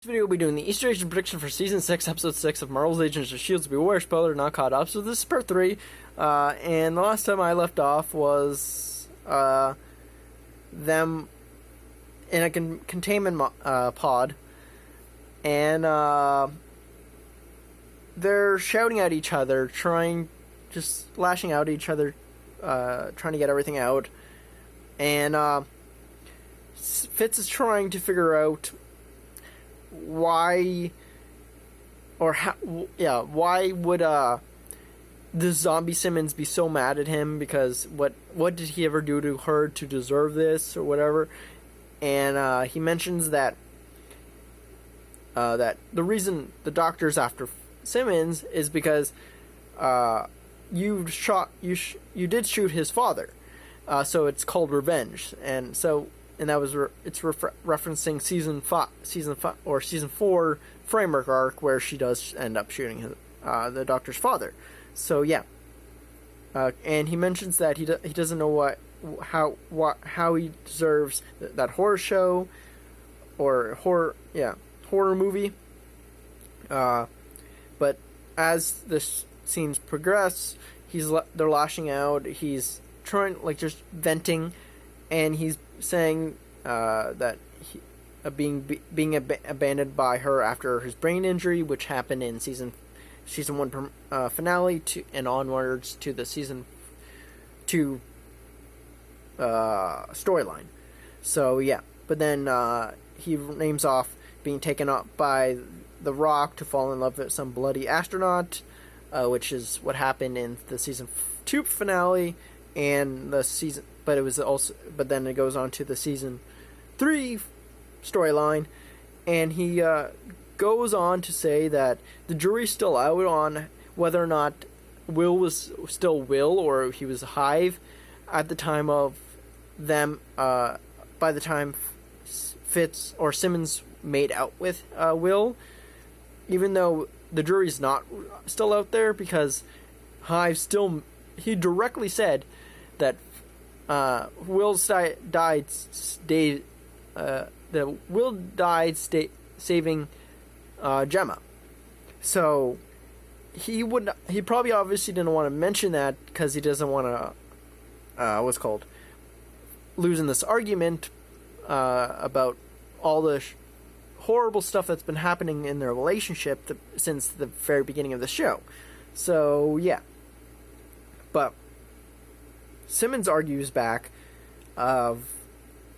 This video will be doing the Easter egg prediction for Season 6, Episode 6 of Marvel's Agents of S.H.I.E.L.D. Beware, spoiler, not caught up. So this is part 3, and the last time I left off was them in a containment pod, and they're shouting at each other, just lashing out at each other, trying to get everything out, and Fitz is trying to figure out why would this zombie Simmons be so mad at him, because what did he ever do to her to deserve this or whatever. And he mentions that that the reason the doctor's after Simmons is because you did shoot his father, so it's called revenge. And that was referencing season 4 framework arc, where she does end up shooting the doctor's father. So yeah, and he mentions that he doesn't know how he deserves that horror show or horror movie. But as the scenes progress, they're lashing out. He's trying, just venting, and he's saying that being abandoned by her after his brain injury, which happened in season 1 finale and onwards to the season 2 storyline. So yeah, but then he names off being taken up by the Rock to fall in love with some bloody astronaut, which is what happened in the season 2 finale and the season. But then it goes on to the season 3 storyline, and he goes on to say that the jury's still out on whether or not Will was still Will or he was Hive at the time of them. By the time Fitz or Simmons made out with Will, even though the jury's not still out there, because Hive he directly said that Will died saving Gemma. So he probably obviously didn't want to mention that, because he doesn't want to losing this argument about all the horrible stuff that's been happening in their relationship since the very beginning of the show. So yeah, but Simmons argues back of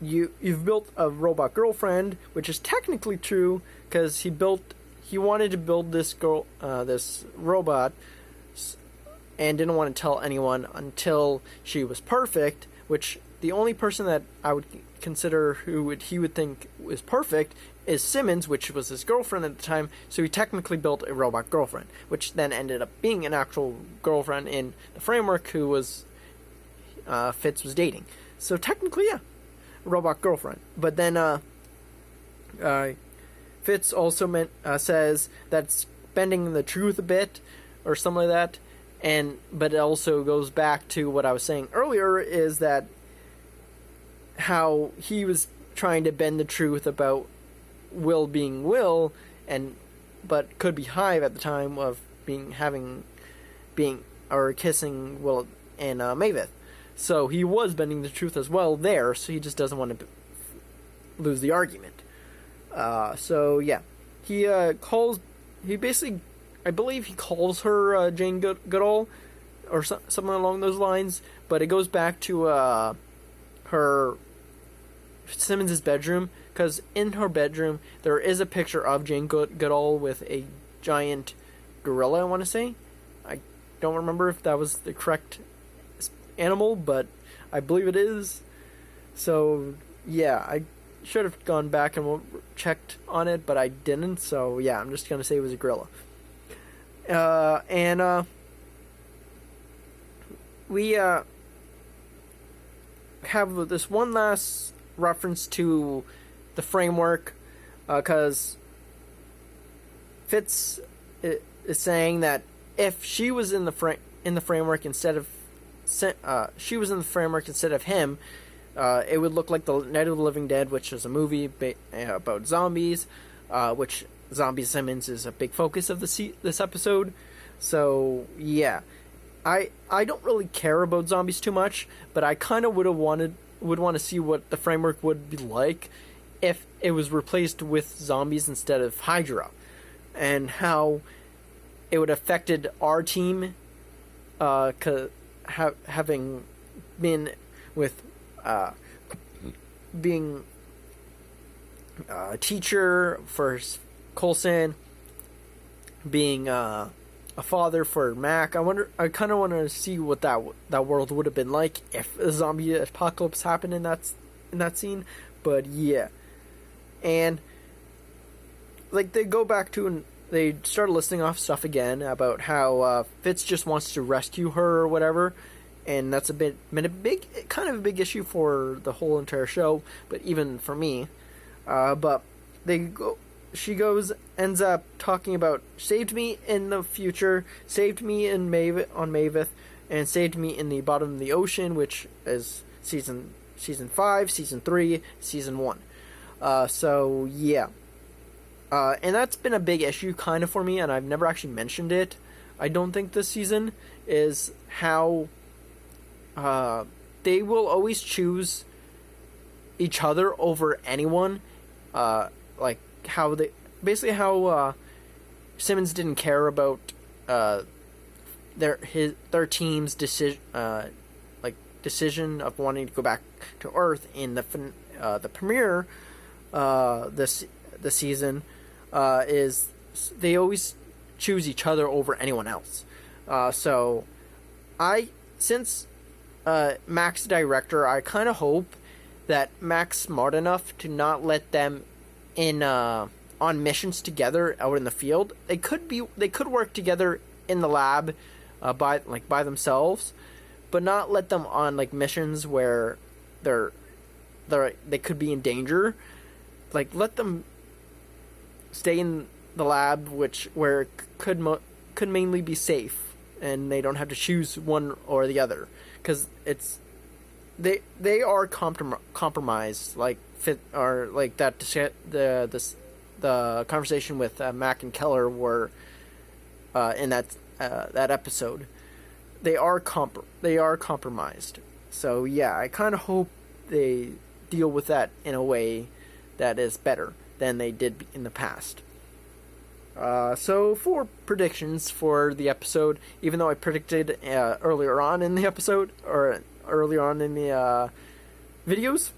you've built a robot girlfriend, which is technically true, because he wanted to build this robot, and didn't want to tell anyone until she was perfect, which the only person that I would consider he would think was perfect is Simmons, which was his girlfriend at the time. So he technically built a robot girlfriend, which then ended up being an actual girlfriend in the framework, who was Fitz was dating. So technically, yeah, robot girlfriend. But then Fitz also says that's bending the truth a bit, or something like that. But it also goes back to what I was saying earlier, is that how he was trying to bend the truth about Will being Will, but could be Hive at the time of kissing Will and Mavis. So he was bending the truth as well there, so he just doesn't want to lose the argument. So yeah, I believe he calls her Jane Goodall, or something along those lines, but it goes back to her Simmons' bedroom, because in her bedroom there is a picture of Jane Goodall with a giant gorilla, I want to say. I don't remember if that was the correct animal, but I believe it is. So yeah, I should have gone back and checked on it, but I didn't. So yeah, I'm just gonna say it was a gorilla. We have this one last reference to the framework, because Fitz is saying that if she was in the framework instead of him, it would look like the Night of the Living Dead, which is a movie about zombies. which Zombie Simmons is a big focus of this episode. So yeah, I don't really care about zombies too much, but I kind of would want to see what the framework would be like if it was replaced with zombies instead of Hydra, and how it would affected our team, having been with being a teacher for Coulson, being a father for Mac. I kind of want to see what that world would have been like if a zombie apocalypse happened in that scene. But yeah, and like they go back to and they start listing off stuff again about how Fitz just wants to rescue her or whatever, and that's been a big issue for the whole entire show, but even for me. But she ends up talking about saved me in the future, saved me on Maveth, and saved me in the bottom of the ocean, which is season 5, season 3, season 1. So yeah. And that's been a big issue kind of for me, and I've never actually mentioned it, I don't think, this season, is how they will always choose each other over anyone. Like how Simmons didn't care about their team's decision of wanting to go back to Earth in the premiere this season. Is they always choose each other over anyone else. So since Mac's the director, I kind of hope that Mac's smart enough to not let them in on missions together out in the field. They could work together in the lab by themselves, but not let them on like missions where they could be in danger. Like let them stay in the lab, where it could mainly be safe, and they don't have to choose one or the other, because they are compromised. Like the conversation with Mac and Keller were in that episode. They are compromised. So yeah, I kind of hope they deal with that in a way that is better than they did in the past. So for predictions for the episode, even though I predicted earlier on in the episode, or earlier on in the videos,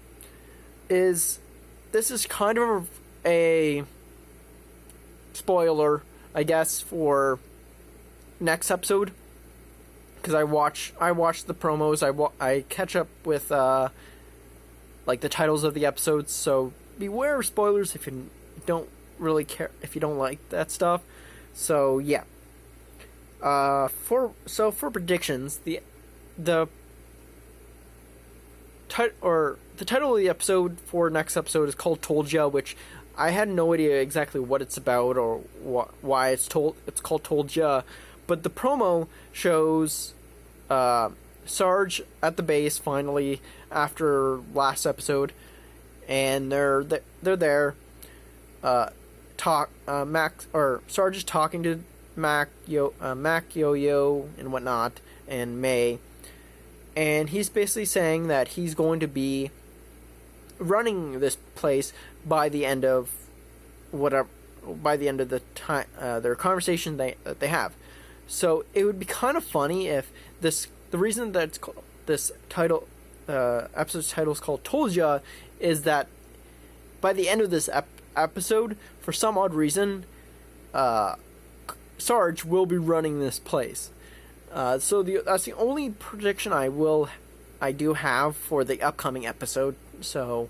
this is kind of a spoiler, I guess, for next episode, because I watch the promos, I catch up with like the titles of the episodes, so beware of spoilers if you don't really care, if you don't like that stuff. So yeah. For predictions, the title of the episode for next episode is called Told Ya, which I had no idea exactly what it's about or why it's called Told Ya, but the promo shows Sarge at the base finally after last episode, and they're there. Sarge is talking to Mac, Yo-Yo, and whatnot, and May, and he's basically saying that he's going to be running this place by the end of the time, their conversation that they have. So it would be kind of funny if the reason that it's called, this title, episode's title is called Told Ya, is that by the end of this episode, for some odd reason, Sarge will be running this place. So that's the only prediction I do have for the upcoming episode. So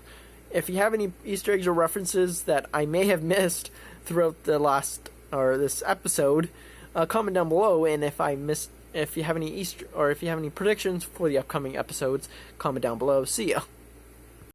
if you have any Easter eggs or references that I may have missed throughout this episode, comment down below. And if you have any predictions for the upcoming episodes, comment down below. See ya.